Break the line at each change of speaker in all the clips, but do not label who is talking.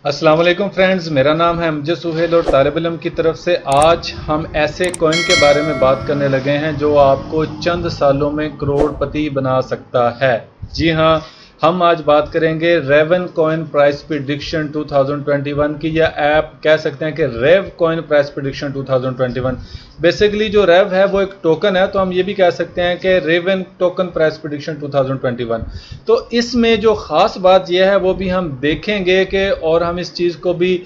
अस्सलाम वालेकुम फ्रेंड्स, मेरा नाम है अमजद सुहेल और तालिब इल्म की तरफ से आज हम ऐसे कॉइन के बारे में बात करने लगे हैं जो आपको चंद सालों में करोड़पति बना सकता है। जी हाँ, हम आज बात करेंगे रेवन कॉइन प्राइस प्रिडिक्शन 2021 की, या ऐप कह सकते हैं कि रेव कॉइन प्राइस प्रिडिक्शन 2021। बेसिकली जो रेव है वो एक टोकन है, तो हम ये भी कह सकते हैं कि रेवन टोकन प्राइस प्रिडिक्शन 2021। तो इसमें जो ख़ास बात यह है वो भी हम देखेंगे कि, और हम इस चीज़ को भी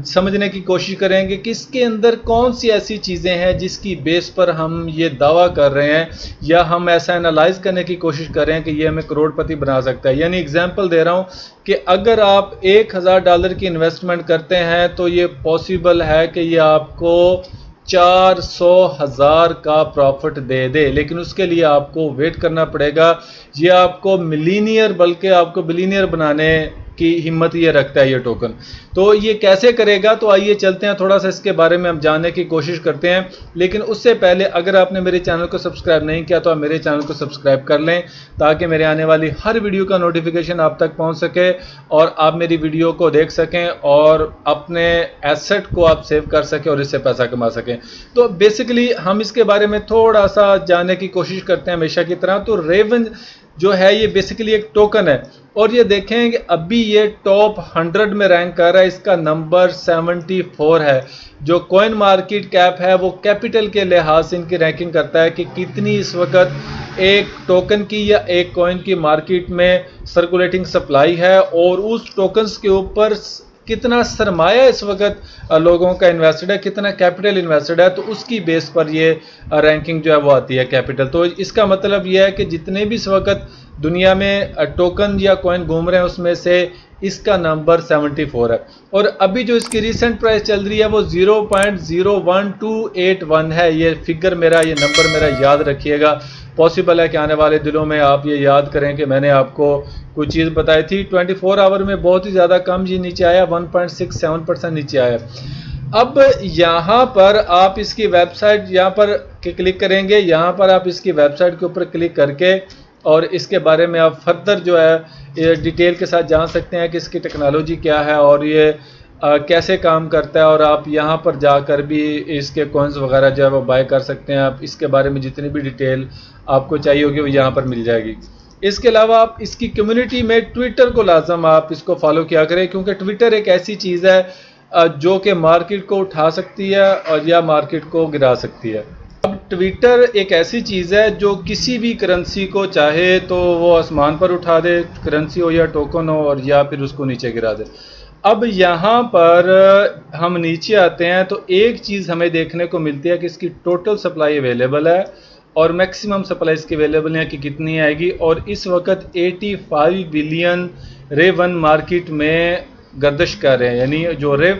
समझने की कोशिश करेंगे कि इसके अंदर कौन सी ऐसी चीज़ें हैं जिसकी बेस पर हम ये दावा कर रहे हैं, या हम ऐसा एनालाइज करने की कोशिश कर रहे हैं कि ये हमें करोड़पति बना सकता है। यानी एग्जांपल दे रहा हूँ कि अगर आप $1000 की इन्वेस्टमेंट करते हैं तो ये पॉसिबल है कि ये आपको 400,000 का प्रॉफिट दे दे, लेकिन उसके लिए आपको वेट करना पड़ेगा। ये आपको मिलीनियर बल्कि आपको बिलीनियर बनाने की हिम्मत ये रखता है ये टोकन। तो ये कैसे करेगा, तो आइए चलते हैं थोड़ा सा इसके बारे में हम जानने की कोशिश करते हैं। लेकिन उससे पहले अगर आपने मेरे चैनल को सब्सक्राइब नहीं किया तो आप मेरे चैनल को सब्सक्राइब कर लें ताकि मेरे आने वाली हर वीडियो का नोटिफिकेशन आप तक पहुंच सके और आप मेरी वीडियो को देख सकें और अपने एसेट को आप सेव कर सकें और इससे पैसा कमा सकें। तो बेसिकली हम इसके बारे में थोड़ा सा जानने की कोशिश करते हैं हमेशा की तरह। तो रेवन जो है ये बेसिकली एक टोकन है और ये देखें कि अभी ये टॉप 100 में रैंक कर रहा है। इसका नंबर 74 है। जो कॉइन मार्केट कैप है वो कैपिटल के लिहाज से इनकी रैंकिंग करता है कि कितनी इस वक्त एक टोकन की या एक कॉइन की मार्केट में सर्कुलेटिंग सप्लाई है और उस टोकन्स के ऊपर कितना सरमाया इस वक्त लोगों का इन्वेस्टेड है, कितना कैपिटल इन्वेस्टेड है। तो उसकी बेस पर ये रैंकिंग जो है वो आती है कैपिटल। तो इसका मतलब ये है कि जितने भी इस वक्त दुनिया में टोकन या कॉइन घूम रहे हैं उसमें से इसका नंबर 74 है। और अभी जो इसकी रिसेंट प्राइस चल रही है वो 0.01281 है। ये फिगर मेरा, ये नंबर मेरा याद रखिएगा। पॉसिबल है कि आने वाले दिनों में आप ये याद करें कि मैंने आपको कुछ चीज़ बताई थी। 24 आवर में बहुत ही ज़्यादा कम ये नीचे आया, 1.67% नीचे आया। अब यहाँ पर आप इसकी वेबसाइट यहाँ पर क्लिक करेंगे, यहाँ पर आप इसकी वेबसाइट के ऊपर क्लिक करके और इसके बारे में आप फर्दर जो है ये डिटेल के साथ जान सकते हैं कि इसकी टेक्नोलॉजी क्या है और ये कैसे काम करता है। और आप यहाँ पर जाकर भी इसके कॉइन्स वगैरह जो है वो बाय कर सकते हैं। आप इसके बारे में जितनी भी डिटेल आपको चाहिए होगी वो यहाँ पर मिल जाएगी। इसके अलावा आप इसकी कम्युनिटी में ट्विटर को लाजम आप इसको फॉलो किया करें, क्योंकि ट्विटर एक ऐसी चीज़ है जो कि मार्केट को उठा सकती है और या मार्केट को गिरा सकती है। अब ट्विटर एक ऐसी चीज़ है जो किसी भी करेंसी को चाहे तो वो आसमान पर उठा दे, करेंसी हो या टोकन हो, और या फिर उसको नीचे गिरा दे। अब यहाँ पर हम नीचे आते हैं तो एक चीज़ हमें देखने को मिलती है कि इसकी टोटल सप्लाई अवेलेबल है और मैक्सिमम सप्लाई इसकी अवेलेबल है कि कितनी आएगी। और इस वक्त 85 बिलियन रेवन मार्केट में गर्दिश कर रहे हैं, यानी जो रेव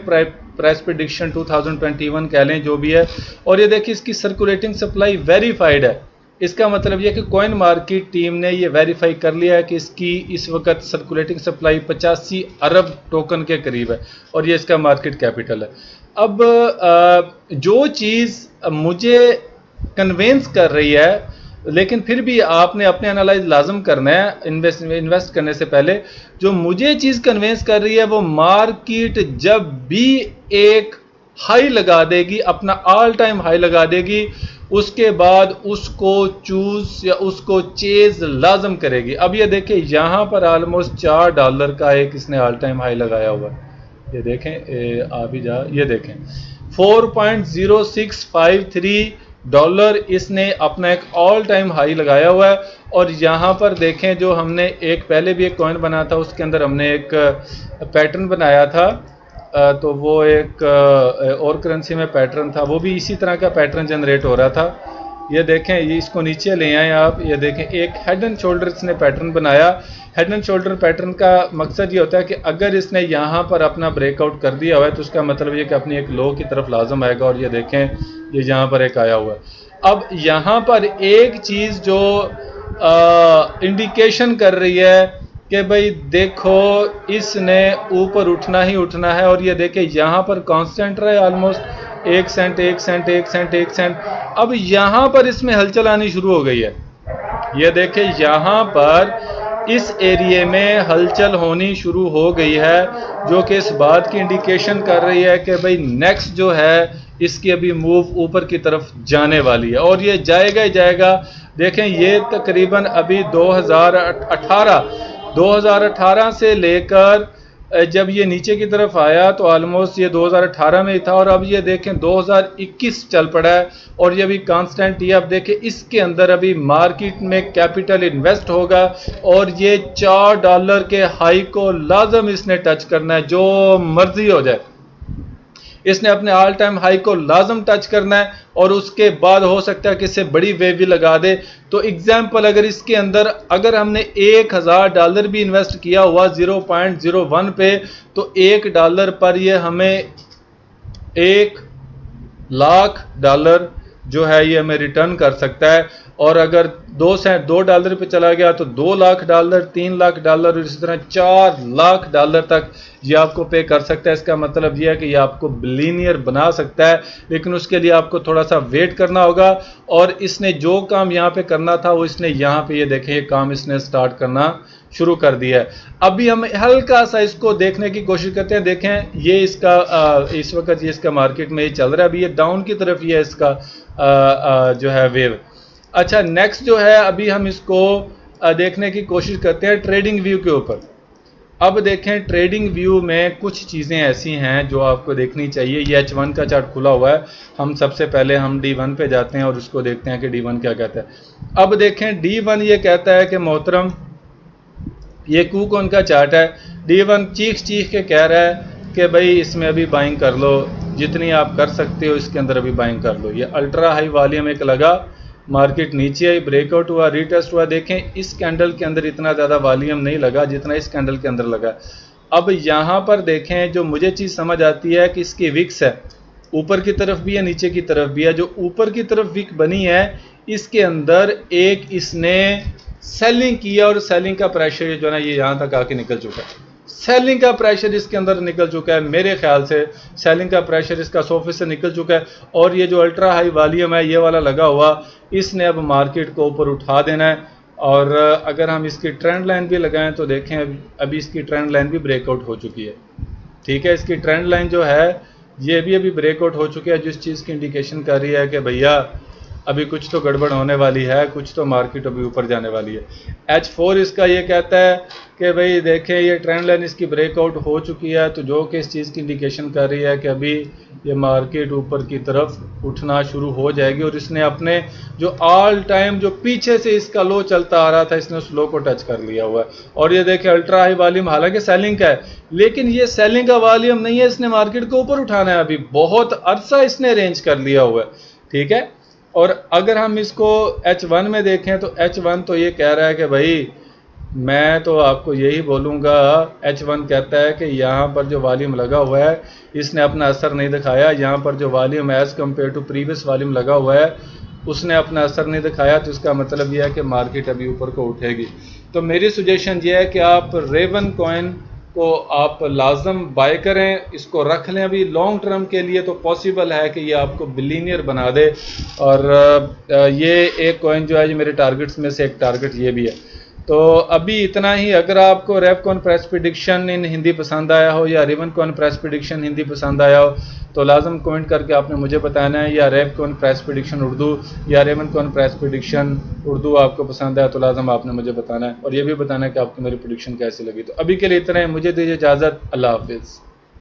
प्राइस प्रिडिक्शन 2021 कह लें जो भी है। और ये देखिए इसकी सर्कुलेटिंग सप्लाई वेरीफाइड है। इसका मतलब यह कि कॉइन मार्केट टीम ने ये वेरीफाई कर लिया है कि इसकी इस वक्त सर्कुलेटिंग सप्लाई 85 अरब टोकन के करीब है और ये इसका मार्केट कैपिटल है। अब जो चीज़ मुझे कन्वेंस कर रही है, लेकिन फिर भी आपने अपने एनालाइज लाजम करना है इन्वेस्ट करने से पहले। जो मुझे चीज़ कन्वेंस कर रही है वो मार्केट जब भी एक हाई लगा देगी, अपना ऑल टाइम हाई लगा देगी, उसके बाद उसको चूज या उसको चेज लाजम करेगी। अब ये देखें यहाँ पर ऑलमोस्ट $4 का एक इसने ऑल टाइम हाई लगाया हुआ है। ये देखें आ भी जा, ये देखें $4.0653 इसने अपना एक ऑल टाइम हाई लगाया हुआ है। और यहाँ पर देखें जो हमने एक पहले भी एक कॉइन बना था उसके अंदर हमने एक पैटर्न बनाया था, तो वो एक और करेंसी में पैटर्न था, वो भी इसी तरह का पैटर्न जनरेट हो रहा था। ये देखें, ये इसको नीचे ले आए आप, ये देखें एक हेड एंड शोल्डर इसने पैटर्न बनाया। हेड एंड शोल्डर पैटर्न का मकसद ये होता है कि अगर इसने यहाँ पर अपना ब्रेकआउट कर दिया हुआ है तो उसका मतलब ये कि अपनी एक लो की तरफ लाजम आएगा। और ये देखें ये यहाँ पर एक आया हुआ है। अब यहाँ पर एक चीज़ जो इंडिकेशन कर रही है कि भाई देखो इसने ऊपर उठना ही उठना है। और ये देखें यहाँ पर कांस्टेंट रहे almost 1 cent 1 cent 1 cent 1 cent. अब यहाँ पर इसमें हलचल आनी शुरू हो गई है। ये देखें यहाँ पर इस एरिए में हलचल होनी शुरू हो गई है, जो कि इस बात की इंडिकेशन कर रही है कि भाई नेक्स्ट जो है इसकी अभी मूव ऊपर की तरफ जाने वाली है और ये जाएगा ही जाएगा। देखें ये तकरीबन अभी 2018 से लेकर जब ये नीचे की तरफ आया तो ऑलमोस्ट ये 2018 में ही था और अब ये देखें 2021 चल पड़ा है और ये भी कांस्टेंट ही। अब देखें इसके अंदर अभी मार्केट में कैपिटल इन्वेस्ट होगा और ये $4 के हाई को लाजम इसने टच करना है, जो मर्जी हो जाए इसने अपने ऑल टाइम हाई को लाजम टच करना है और उसके बाद हो सकता है कि इससे बड़ी वेव भी लगा दे। तो एग्जाम्पल अगर इसके अंदर अगर हमने $1000 भी इन्वेस्ट किया हुआ 0.01 पे तो $1 पर ये हमें $1,00,000 जो है ये हमें रिटर्न कर सकता है। और अगर $2 पे चला गया तो $2,00,000, $3,00,000 और इसी तरह $4,00,000 तक ये आपको पे कर सकता है। इसका मतलब ये है कि ये आपको बिलियनियर बना सकता है, लेकिन उसके लिए आपको थोड़ा सा वेट करना होगा। और इसने जो काम यहाँ पे करना था वो इसने यहाँ पे ये देखें ये काम इसने स्टार्ट करना शुरू कर दिया है। अभी हम हल्का सा इसको देखने की कोशिश करते हैं। देखें ये इसका इस वक्त ये इसका मार्केट में ही चल रहा है, अभी ये डाउन की तरफ ये इसका जो है वेव। अच्छा नेक्स्ट जो है अभी हम इसको देखने की कोशिश करते हैं ट्रेडिंग व्यू के ऊपर। अब देखें ट्रेडिंग व्यू में कुछ चीज़ें ऐसी हैं जो आपको देखनी चाहिए। ये H1 का चार्ट खुला हुआ है, हम सबसे पहले हम D1 पे जाते हैं और उसको देखते हैं कि D1 क्या कहता है। अब देखें D1 ये कहता है कि मोहतरम ये कूकॉन का चार्ट है, D1 चीख के कह रहा है कि भाई इसमें अभी बाइंग कर लो, जितनी आप कर सकते हो इसके अंदर अभी बाइंग कर लो। ये अल्ट्रा हाई वॉल्यूम एक लगा, मार्केट नीचे आई, ब्रेकआउट हुआ, रीटेस्ट हुआ। देखें इस कैंडल के अंदर इतना ज़्यादा वॉल्यूम नहीं लगा जितना इस कैंडल के अंदर लगा। अब यहाँ पर देखें जो मुझे चीज़ समझ आती है कि इसकी विक्स है, ऊपर की तरफ भी है नीचे की तरफ भी है। जो ऊपर की तरफ विक बनी है इसके अंदर एक इसने सेलिंग किया और सेलिंग का प्रेशर जो है ना ये यहाँ तक आके निकल चुका है। सेलिंग का प्रेशर इसके अंदर निकल चुका है, मेरे ख्याल से सेलिंग का प्रेशर इसका 100% से निकल चुका है। और ये जो अल्ट्रा हाई वॉल्यूम है ये वाला लगा हुआ, इसने अब मार्केट को ऊपर उठा देना है। और अगर हम इसकी ट्रेंड लाइन भी लगाएं तो देखें अभी इसकी ट्रेंड लाइन भी ब्रेकआउट हो चुकी है। ठीक है, इसकी ट्रेंड लाइन जो है ये भी अभी ब्रेकआउट हो चुकी है, जिस चीज़ की इंडिकेशन कर रही है कि भैया अभी कुछ तो गड़बड़ होने वाली है, कुछ तो मार्केट अभी ऊपर जाने वाली है। H4 इसका ये कहता है कि भाई देखें ये ट्रेंड लाइन इसकी ब्रेकआउट हो चुकी है, तो जो कि इस चीज़ की इंडिकेशन कर रही है कि अभी ये मार्केट ऊपर की तरफ उठना शुरू हो जाएगी। और इसने अपने जो ऑल टाइम जो पीछे से इसका लो चलता आ रहा था इसने उस लो को टच कर लिया हुआ है। और ये देखें अल्ट्रा हाई वॉल्यूम हालांकि सेलिंग का है, लेकिन ये सेलिंग का वॉल्यूम नहीं है, इसने मार्केट को ऊपर उठाना है। अभी बहुत अरसा इसने रेंज कर लिया हुआ है। ठीक है, और अगर हम इसको H1 में देखें तो H1 तो ये कह रहा है कि भाई मैं तो आपको यही बोलूँगा, H1 कहता है कि यहाँ पर जो वॉल्यूम लगा हुआ है इसने अपना असर नहीं दिखाया। यहाँ पर जो volume as compare to previous volume लगा हुआ है उसने अपना असर नहीं दिखाया, तो इसका मतलब यह है कि मार्केट अभी ऊपर को उठेगी। तो मेरी सजेशन ये है कि आप रेवन कॉइन को आप लाजम बाय करें, इसको रख लें अभी लॉन्ग टर्म के लिए। तो पॉसिबल है कि ये आपको बिलियनियर बना दे। और ये एक कॉइन जो है ये मेरे टारगेट्स में से एक टारगेट ये भी है। तो अभी इतना ही। अगर आपको रेवकॉइन प्राइस प्रेडिक्शन इन हिंदी पसंद आया हो या रेवनकॉइन प्राइस प्रेडिक्शन हिंदी पसंद आया हो तो लाजम कमेंट करके आपने मुझे बताना है, या रेवकॉइन प्राइस प्रेडिक्शन उर्दू या रेवनकॉइन प्राइस प्रेडिक्शन उर्दू आपको पसंद आया तो लाजम आपने मुझे बताना है। और ये भी बताना है कि आपको मेरी प्रेडिक्शन कैसी लगी। तो अभी के लिए इतना है, मुझे दीजिए इजाज़त, अल्लाह हाफिज़।